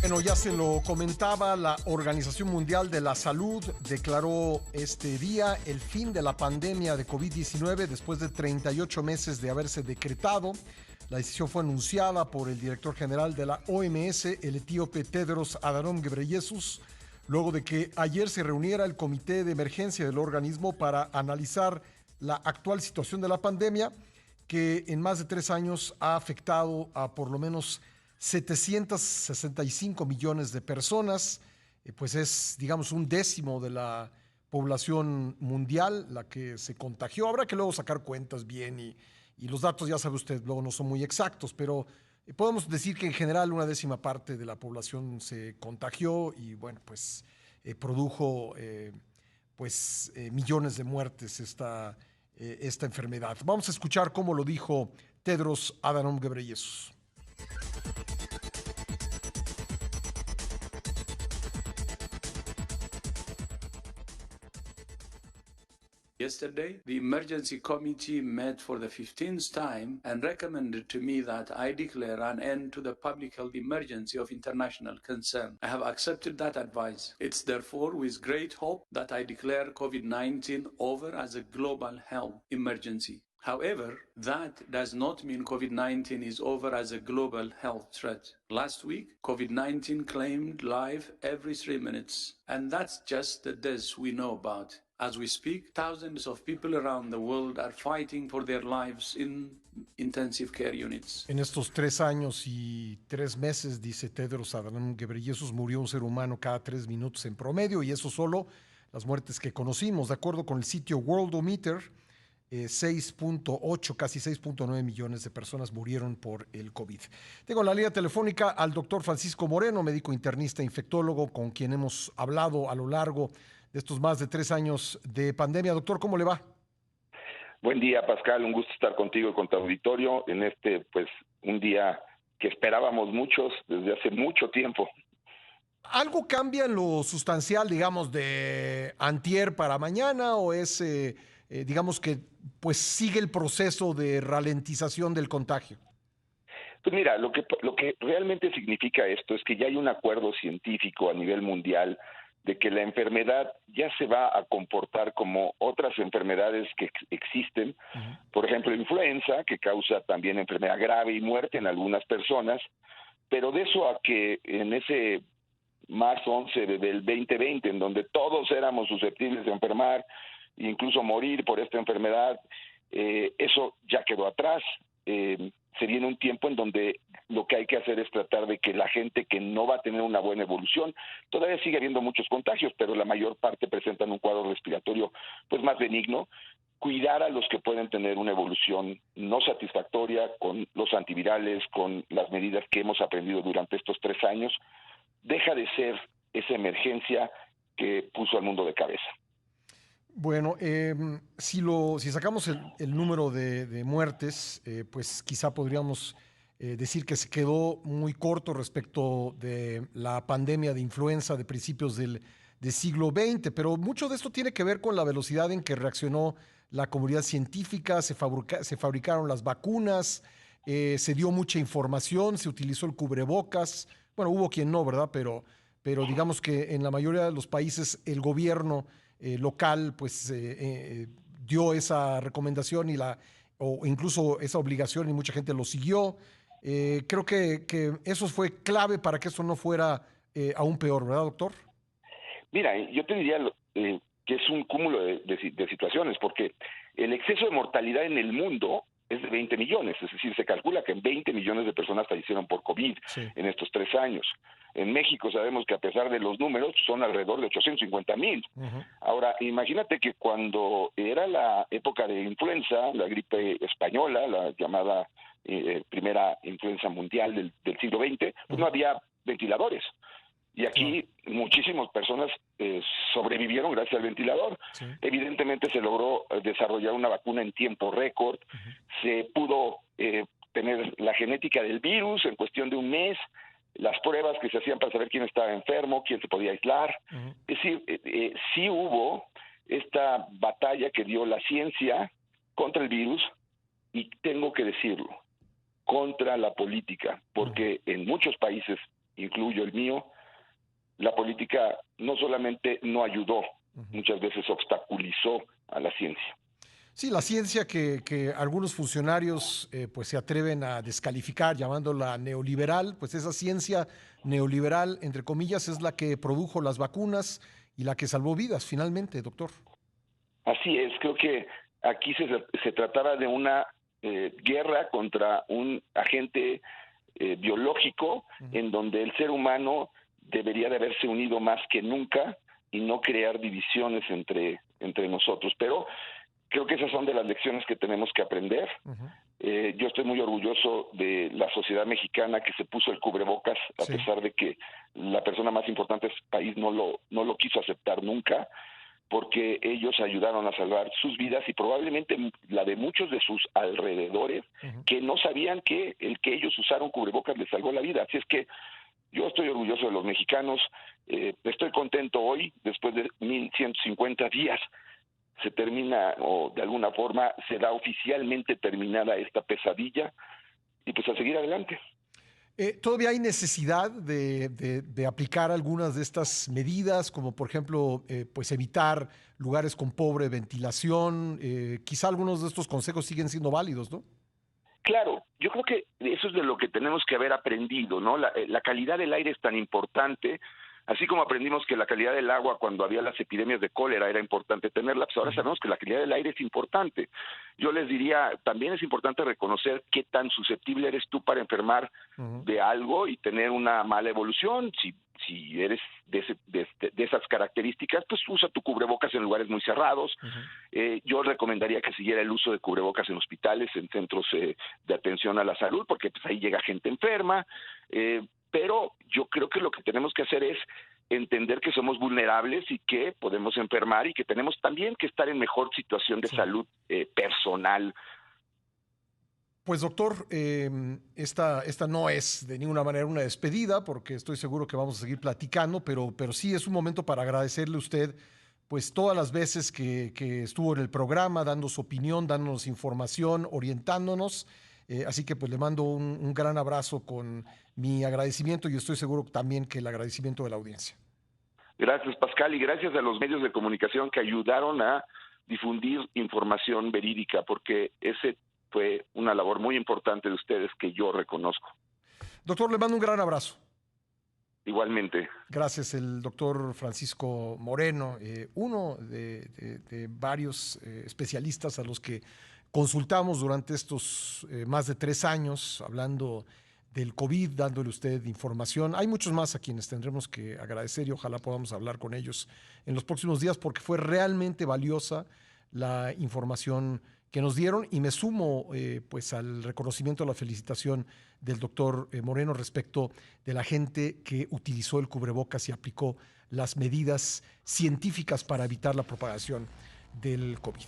Bueno, ya se lo comentaba, la Organización Mundial de la Salud declaró este día el fin de la pandemia de COVID-19 después de 38 meses de haberse decretado. La decisión fue anunciada por el director general de la OMS, el etíope Tedros Adhanom Ghebreyesus, luego de que ayer se reuniera el comité de emergencia del organismo para analizar la actual situación de la pandemia, que en más de 3 años ha afectado a por lo menos 765 millones de personas. Pues es, digamos, un décimo de la población mundial la que se contagió. Habrá que luego sacar cuentas bien y los datos, ya sabe usted, luego no son muy exactos, pero podemos decir que en general una décima parte de la población se contagió y bueno, pues produjo millones de muertes esta enfermedad. Vamos a escuchar cómo lo dijo Tedros Adhanom Ghebreyesus. Yesterday, the emergency committee met for the 15th time and recommended to me that I declare an end to the public health emergency of international concern. I have accepted that advice. It's therefore with great hope that I declare COVID-19 over as a global health emergency. However, that does not mean COVID-19 is over as a global health threat. Last week, COVID-19 claimed life every 3 minutes, and that's just the deaths we know about. As we speak, thousands of people around the world are fighting for their lives in intensive care units. En estos 3 años y 3 meses, dice Tedros Adhanom Ghebreyesus, murió un ser humano cada 3 minutos en promedio, y eso solo las muertes que conocimos. De acuerdo con el sitio Worldometer, 6.8, casi 6.9 millones de personas murieron por el COVID. Tengo en la línea telefónica al doctor Francisco Moreno, médico internista, infectólogo, con quien hemos hablado a lo largo de estos más de 3 años de pandemia. Doctor, ¿cómo le va? Buen día, Pascal. Un gusto estar contigo y con tu auditorio en un día que esperábamos muchos desde hace mucho tiempo. ¿Algo cambia en lo sustancial, digamos, de antier para mañana, o es, digamos que, pues sigue el proceso de ralentización del contagio? Pues mira, lo que realmente significa esto es que ya hay un acuerdo científico a nivel mundial de que la enfermedad ya se va a comportar como otras enfermedades que existen, por ejemplo, influenza, que causa también enfermedad grave y muerte en algunas personas, pero de eso a que en ese marzo 11 del 2020, en donde todos éramos susceptibles de enfermar, incluso morir por esta enfermedad, eso ya quedó atrás. Se viene un tiempo en donde lo que hay que hacer es tratar de que la gente que no va a tener una buena evolución, todavía sigue habiendo muchos contagios, pero la mayor parte presentan un cuadro respiratorio pues más benigno, cuidar a los que pueden tener una evolución no satisfactoria con los antivirales, con las medidas que hemos aprendido durante estos 3 años, deja de ser esa emergencia que puso al mundo de cabeza. Bueno, si sacamos el número de muertes, pues quizá podríamos decir que se quedó muy corto respecto de la pandemia de influenza de principios del siglo XX, pero mucho de esto tiene que ver con la velocidad en que reaccionó la comunidad científica, se fabricaron las vacunas, se dio mucha información, se utilizó el cubrebocas. Bueno, hubo quien no, ¿verdad? Pero digamos que en la mayoría de los países el gobierno local pues dio esa recomendación o incluso esa obligación, y mucha gente lo siguió. Creo que eso fue clave para que esto no fuera aún peor, ¿verdad, doctor? Mira, yo te diría que es un cúmulo de situaciones, porque el exceso de mortalidad en el mundo es de 20 millones, es decir, se calcula que 20 millones de personas fallecieron por COVID en estos 3 años. En México sabemos que a pesar de los números son alrededor de 850,000. Ahora, imagínate que cuando era la época de influenza, la gripe española, la llamada primera influenza mundial del siglo XX, pues no había ventiladores. Y aquí muchísimas personas sobrevivieron gracias al ventilador. Sí. Evidentemente se logró desarrollar una vacuna en tiempo récord. Se pudo tener la genética del virus en cuestión de un mes, las pruebas que se hacían para saber quién estaba enfermo, quién se podía aislar. Es decir, sí hubo esta batalla que dio la ciencia contra el virus, y tengo que decirlo, contra la política, porque en muchos países incluyo el mío, la política no solamente no ayudó, muchas veces obstaculizó a la ciencia. Sí, la ciencia que algunos funcionarios pues se atreven a descalificar llamándola neoliberal, pues esa ciencia neoliberal, entre comillas, es la que produjo las vacunas y la que salvó vidas finalmente, doctor. Así es, creo que aquí se trataba de una guerra contra un agente biológico en donde el ser humano debería de haberse unido más que nunca y no crear divisiones entre nosotros. Pero creo que esas son de las lecciones que tenemos que aprender. Yo estoy muy orgulloso de la sociedad mexicana que se puso el cubrebocas, a pesar de que la persona más importante de este país no lo quiso aceptar nunca, porque ellos ayudaron a salvar sus vidas y probablemente la de muchos de sus alrededores que no sabían que el que ellos usaron cubrebocas les salvó la vida. Así es que yo estoy orgulloso de los mexicanos, estoy contento hoy, después de 1150 días, se termina, o de alguna forma se da oficialmente terminada esta pesadilla, y pues a seguir adelante. ¿Todavía hay necesidad de aplicar algunas de estas medidas, como por ejemplo, pues evitar lugares con pobre ventilación? Quizá algunos de estos consejos siguen siendo válidos, ¿no? Claro, yo creo que eso es de lo que tenemos que haber aprendido, ¿no? La calidad del aire es tan importante, así como aprendimos que la calidad del agua cuando había las epidemias de cólera era importante tenerla, pues ahora sabemos que la calidad del aire es importante. Yo les diría, también es importante reconocer qué tan susceptible eres tú para enfermar de algo y tener una mala evolución. Si eres de esas características, pues usa tu cubrebocas en lugares muy cerrados. Yo recomendaría que siguiera el uso de cubrebocas en hospitales, en centros de atención a la salud, porque pues ahí llega gente enferma. Pero yo creo que lo que tenemos que hacer es entender que somos vulnerables y que podemos enfermar y que tenemos también que estar en mejor situación de salud personal. Pues doctor, esta no es de ninguna manera una despedida, porque estoy seguro que vamos a seguir platicando, pero sí es un momento para agradecerle a usted pues todas las veces que estuvo en el programa, dando su opinión, dándonos información, orientándonos. Así que pues le mando un gran abrazo con mi agradecimiento y estoy seguro también que el agradecimiento de la audiencia. Gracias, Pascal, y gracias a los medios de comunicación que ayudaron a difundir información verídica, porque ese fue una labor muy importante de ustedes que yo reconozco. Doctor, le mando un gran abrazo. Igualmente. Gracias, el doctor Francisco Moreno, uno de varios especialistas a los que consultamos durante estos más de 3 años, hablando del COVID, dándole a usted información. Hay muchos más a quienes tendremos que agradecer y ojalá podamos hablar con ellos en los próximos días porque fue realmente valiosa la información que nos dieron y me sumo pues al reconocimiento, a la felicitación del doctor Moreno respecto de la gente que utilizó el cubrebocas y aplicó las medidas científicas para evitar la propagación del COVID.